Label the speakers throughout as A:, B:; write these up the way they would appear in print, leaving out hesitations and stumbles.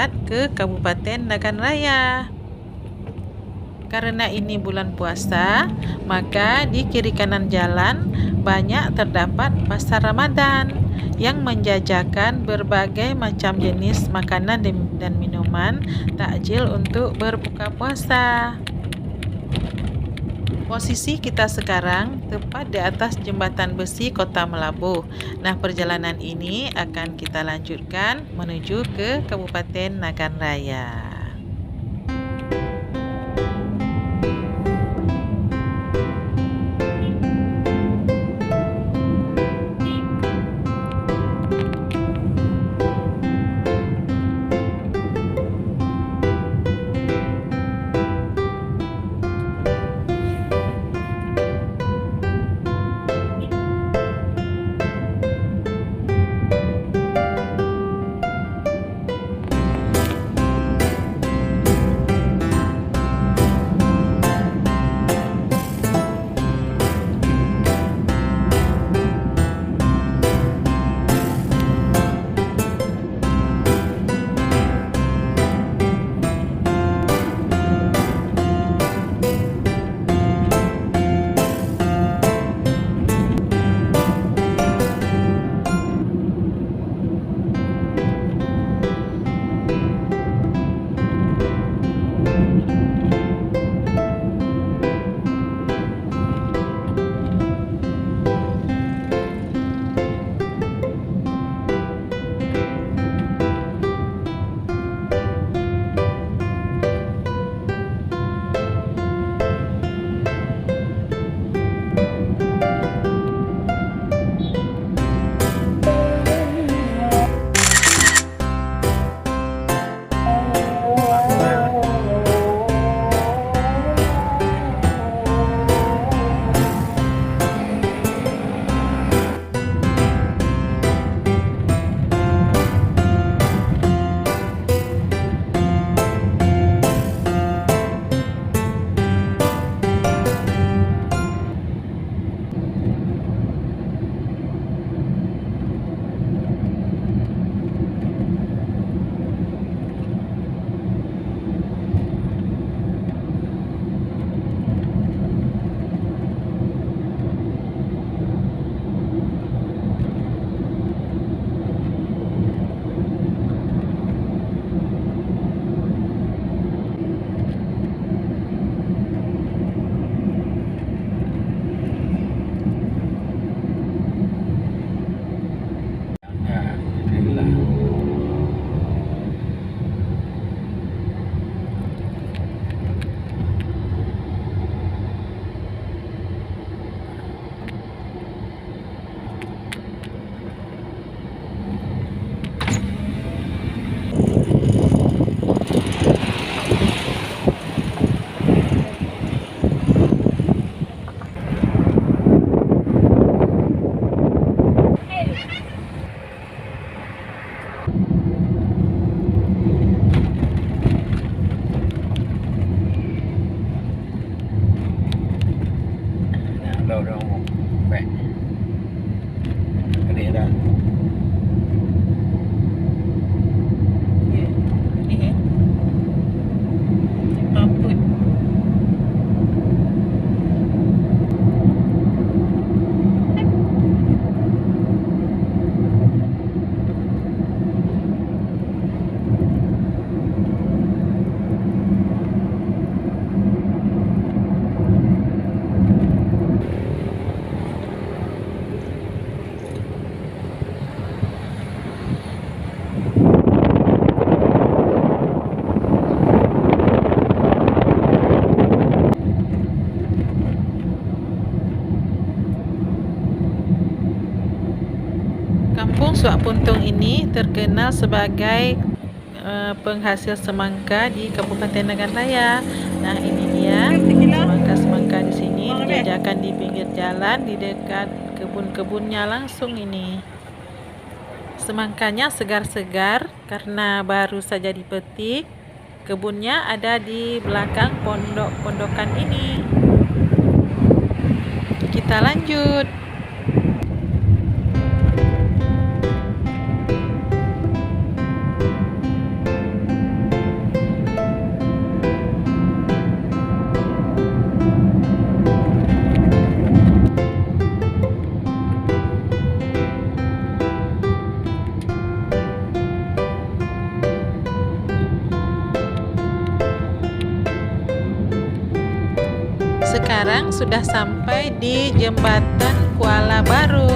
A: mendekat ke Kabupaten Nagan Raya. Karena ini bulan puasa, maka di kiri kanan jalan banyak terdapat pasar Ramadan yang menjajakan berbagai macam jenis makanan dan minuman takjil untuk berbuka puasa. Posisi kita sekarang tepat di atas jembatan besi Kota Melabuh. Nah, perjalanan ini akan kita lanjutkan menuju ke Kabupaten Nagan Raya.
B: đâu đâu khỏe cái này ra
A: Kampung Suak Puntung ini terkenal sebagai penghasil semangka di Kabupaten Nagan Raya. Nah, ini dia semangka-semangka di sini dijajakan di pinggir jalan di dekat kebun-kebunnya langsung ini. Semangkanya segar-segar karena baru saja dipetik. Kebunnya ada di belakang pondok-pondokan ini. Kita lanjut. Sekarang sudah sampai di Jembatan Kuala Baru.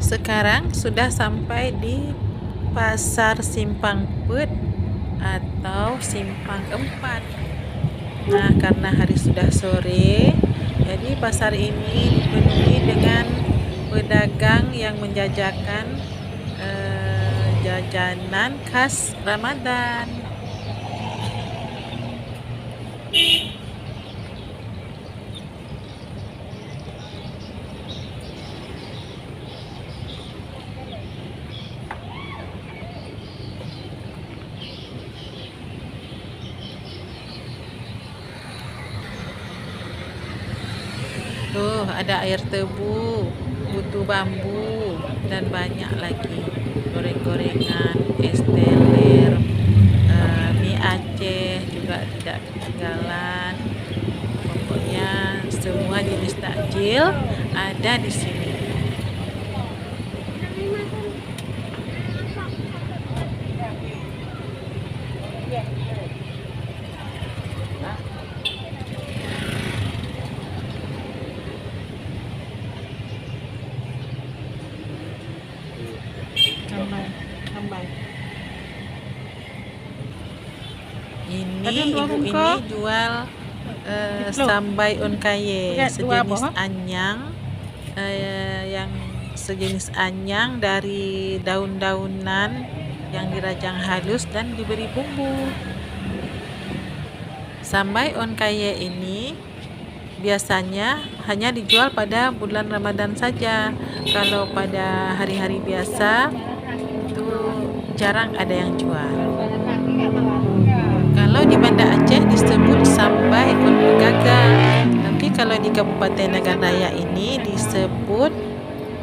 A: Sekarang sudah sampai di Pasar Simpang Put atau Simpang 4. Nah, karena hari sudah sore, jadi pasar ini dipenuhi dengan pedagang yang menjajakan jajanan khas Ramadan. Tuh, ada air tebu, butuh bambu, dan banyak lagi. Goreng-gorengan, es teler, mie Aceh juga tidak ketinggalan. Pokoknya semua jenis takjil ada di sini. Ini ibu ini jual sambai onkaye, sejenis anyang, yang sejenis anyang dari daun-daunan yang dirajang halus dan diberi bumbu. Sambai onkaye ini biasanya hanya dijual pada bulan Ramadan saja. Kalau pada hari-hari biasa itu jarang ada yang jual. Kalau di Banda Aceh disebut sambai on pegaga, tapi kalau di Kabupaten Nagan Raya ini disebut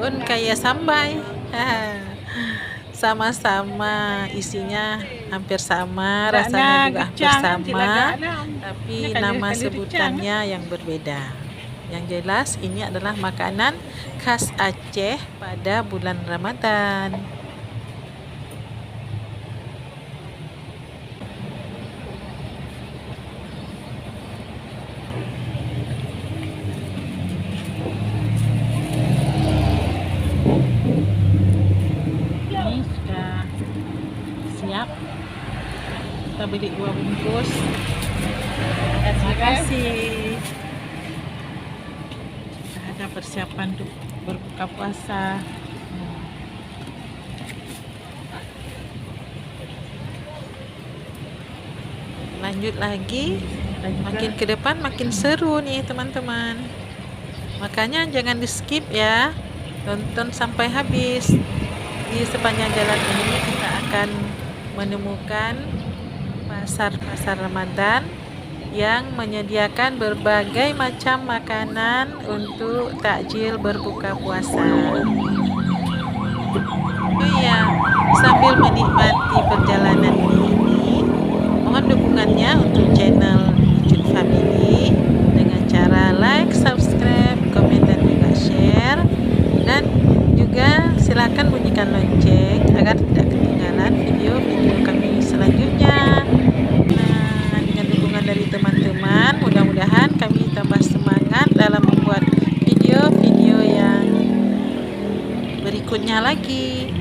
A: on kaya sambai. Sama-sama, isinya hampir sama, rasanya juga hampir sama, tapi nama sebutannya yang berbeda. Yang jelas ini adalah makanan khas Aceh pada bulan Ramadan. beli 2 bungkus. Terima kasih. Sudah ada persiapan untuk berbuka puasa. Lanjut lagi, makin ke depan makin seru nih teman-teman. Makanya jangan di skip ya, tonton sampai habis. Di sepanjang jalan ini kita akan menemukan pasar-pasar Ramadan yang menyediakan berbagai macam makanan untuk takjil berbuka puasa. Oh iya, sambil menikmati perjalanan ini, mohon dukungannya untuk channel Ijun Family dengan cara like, subscribe, komen, dan juga share. Dan juga silakan bunyikan lonceng agar tidak ketinggalan video-video kami selanjutnya. Nah, dengan dukungan dari teman-teman, mudah-mudahan kami tambah semangat dalam membuat video-video yang berikutnya lagi.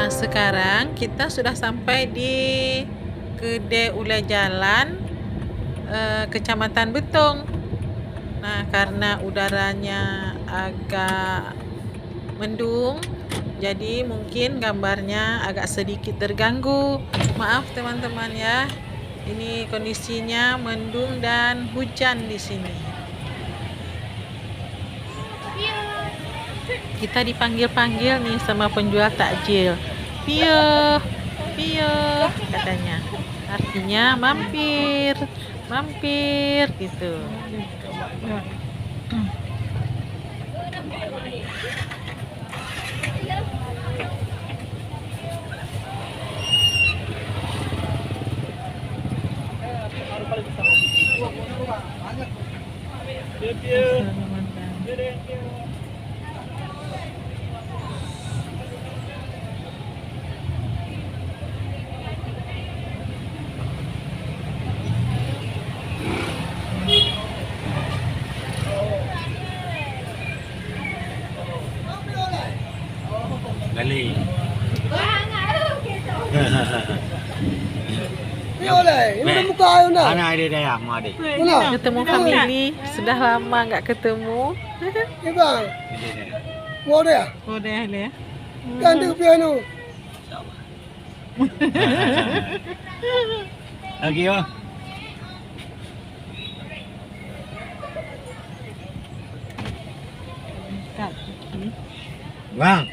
A: Sekarang kita sudah sampai di Kedai Ulai Jalan, Kecamatan Betong. Nah, karena udaranya agak mendung, jadi mungkin gambarnya agak sedikit terganggu. Maaf teman-teman ya. Ini kondisinya mendung dan hujan di sini. Kita dipanggil-panggil nih sama penjual takjil. Pio, Pio katanya. Artinya mampir, mampir gitu.
B: Gali.
C: Ini muka ayo nak.
B: Anak ada dah mak adik.
A: Ketemu family, sudah lama nggak ketemu.
C: Ni bang. Mau dia?
A: Oh deh ya.
C: Ganti ke piano.
B: Lagi yo. Bang.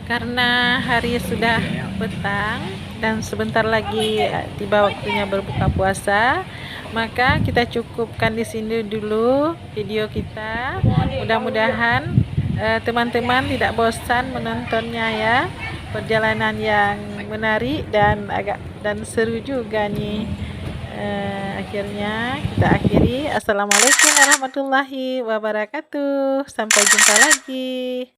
A: Karena hari sudah petang dan sebentar lagi tiba waktunya berbuka puasa, maka kita cukupkan di sini dulu video kita. Mudah-mudahan teman-teman tidak bosan menontonnya ya. Perjalanan yang menarik dan seru juga nih. Akhirnya kita akhiri. Assalamualaikum warahmatullahi wabarakatuh. Sampai jumpa lagi.